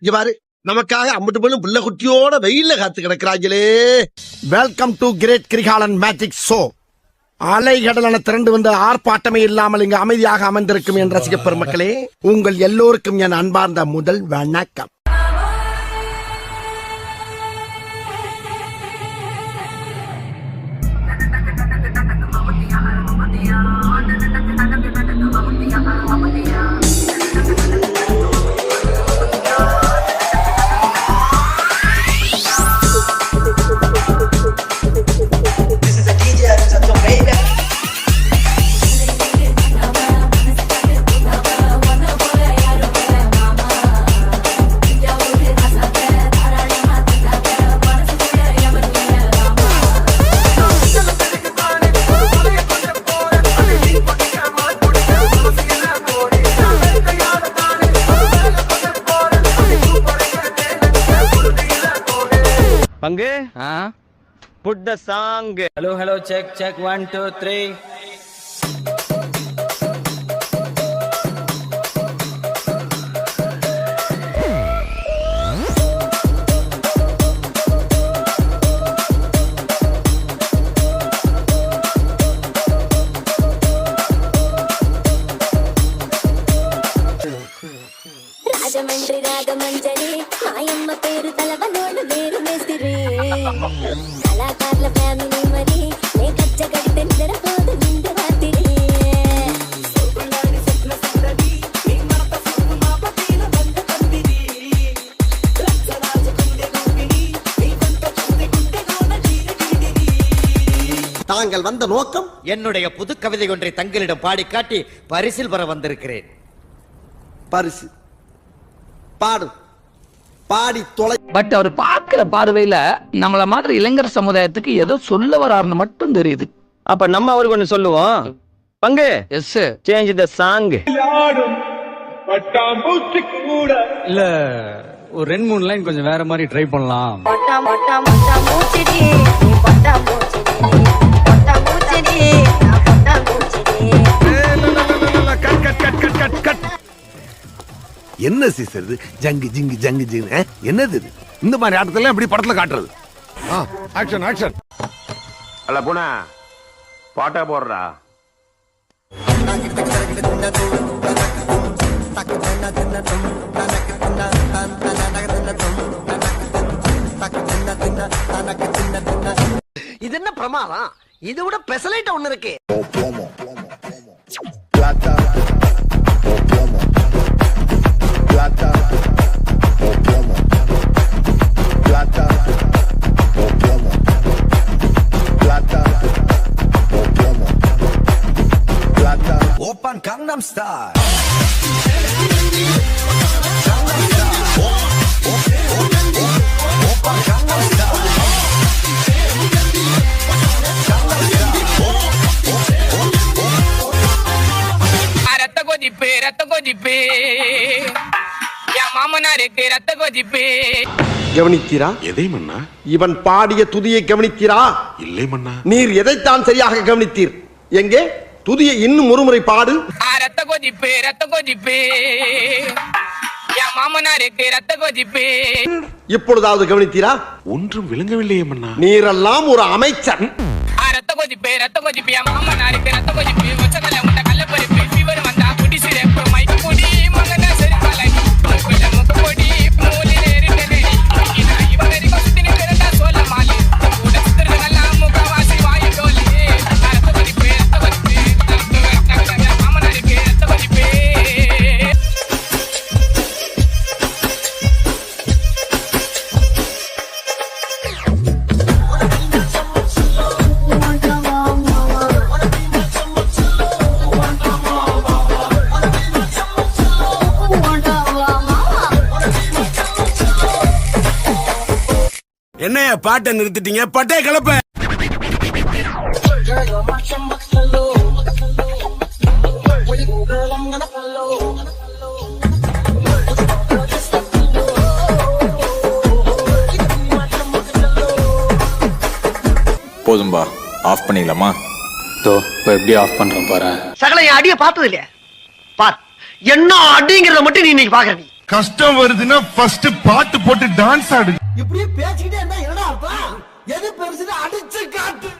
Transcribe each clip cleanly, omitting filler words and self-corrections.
இங்க பாரு, நமக்காக அம்பட்டு போலும் புள்ள குட்டியோட வெயில்ல காத்து கிடக்குறாங்களே. Welcome to great Kirikalan magic show. அலைகடலான திரண்டு வந்து ஆர்ப்பாட்டமே இல்லாமல் இங்கு அமைதியாக அமைந்திருக்கும் என் ரசிக பெருமக்களே, உங்கள் எல்லோருக்கும் என் அன்பார்ந்த முதல் வணக்கம். பங்கு put the song. Hello check 1 2 3. Rajahmundry Ragamanjari మాయమ్మ పేరు తలవనోడు వేరు మేస్తిరి కళాకారుల ఫ్యామిలీ మరి నే కచ్చ కడితే నిద్రపోదు నిండు రాత్రి தாங்கள் வந்த நோக்கம்? என்னுடைய புது கவிதை ஒன்றை தங்களிடம் பாடி காட்டி பரிசில் பெற வந்திருக்கிறேன். பரிசு பாடு, பாடி தொலை. பட் அவர் பார்க்கிற பார்வையில நம்மள மாதிரி இளைஞர் சமுதாயத்துக்கு ஏதோ சொல்ல வராருன்னு மட்டும் தெரியுது. அப்ப நம்ம அவருக்கு ஒண்ணு சொல்லுவோம். பங்கு எஸ் சேஞ்ச் த சாங். இல்ல ஒரு 2-3 லைன் கொஞ்சம் வேற மாதிரி ட்ரை பண்ணலாம். மொட்டா மொட்டா மொட்டா மூச்சிடி நீ மொட்டா மூச்சிடி மொட்டா மூச்சிடி நான் மொட்டா மூச்சிடி. என்ன சீசர் இது? ஜங்கு ஜிங்கு ஜங்கு ஜிங்கு என்னது இது? இந்த மாதிரி ஆட்டத்துல எப்படி படத்துல காட்டுறது? Action action. அல்ல புனா பாட்டா போடுறா. இது என்ன பிரமாதம்? இதை விட பெசலைட் ஒண்ணு இருக்கு. Open Gangnam Style. ரத்த கொதிப்பு என் மாமனாருக்கு ரத்த கொதிப்பு. கவனித்தீரா? எதை மன்னா? இவன் பாடிய துதியை கவனித்தீரா? இல்லை மன்னா. நீர் எதைத்தான் சரியாக கவனித்தீர்? எங்கே துதியை இன்னும் ஒருமுறை பாடு. ரத்த கொதிப்பு என் மாமனாருக்கு ரத்த கொதிப்பு. இப்பொழுதாவது கவனித்தீரா? ஒன்றும் விளங்கவில்லையே மன்னா. நீரெல்லாம் ஒரு அமைச்சர். ரத்த கொதிப்பு என் மாமனாருக்கு ரத்த கொதிப்பு. ஒச்சகல முட்டை கள்ளப்பருப்பு ஃபீவர் வந்தா குடி சிறப்பு மைக்கு குடி மகன சரி காலை முக்கு பொடி மூலில எரிட்டடி இவங்கரி கொஸ்டின் கேட்டா சொல்ல மாலி கூட சித்தர்களெல்லாம் முகவாசி வாயு டோலி. ரத்த கொதிப்பு மாமனாருக்கு ரத்த கொதிப்பு. என்னைய பாட்டை நிறுத்திட்டீங்க? பட்டே கிளப்ப. போதும்பா, ஆஃப் பண்ணிக்கலாமா? இப்போ எப்படி ஆஃப் பண்றோம் பாரு. சகல என் அடிய பார்த்தது இல்லையா? பார், என்ன அடிங்கிறத மட்டும் நீ இன்னைக்கு பாக்குற. நீ கஷ்டம் வருதுன்னா ஃபர்ஸ்ட் பாட்டு போட்டு டான்ஸ் ஆடு. இப்படியே பேசிக்கிட்டே இருந்தா என்னடா அர்த்தம்? எது பெருசுன்னு அடிச்சு காட்டு.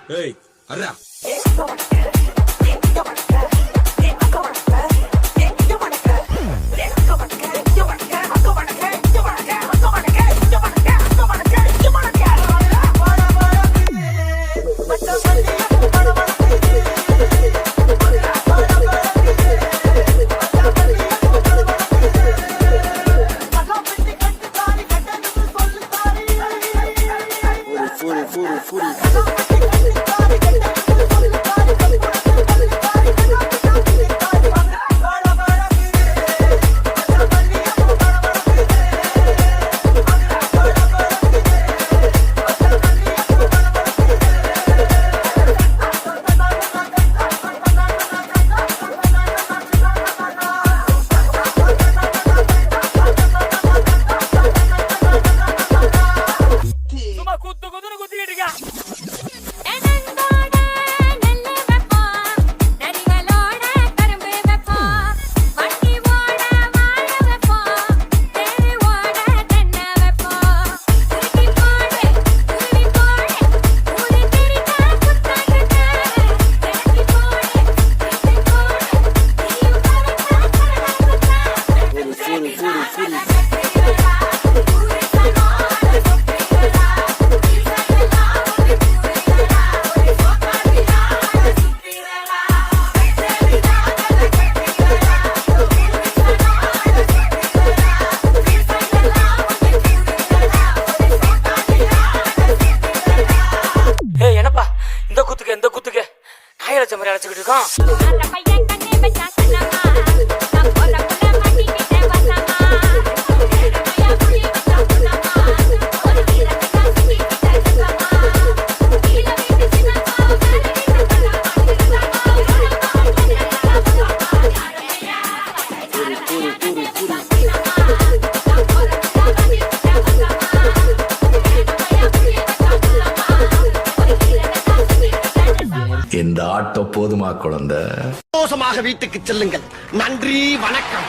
இந்த ஆட்டோ போதுமா குழந்தை? சந்தோஷமாக வீட்டுக்கு செல்லுங்கள். நன்றி, வணக்கம்.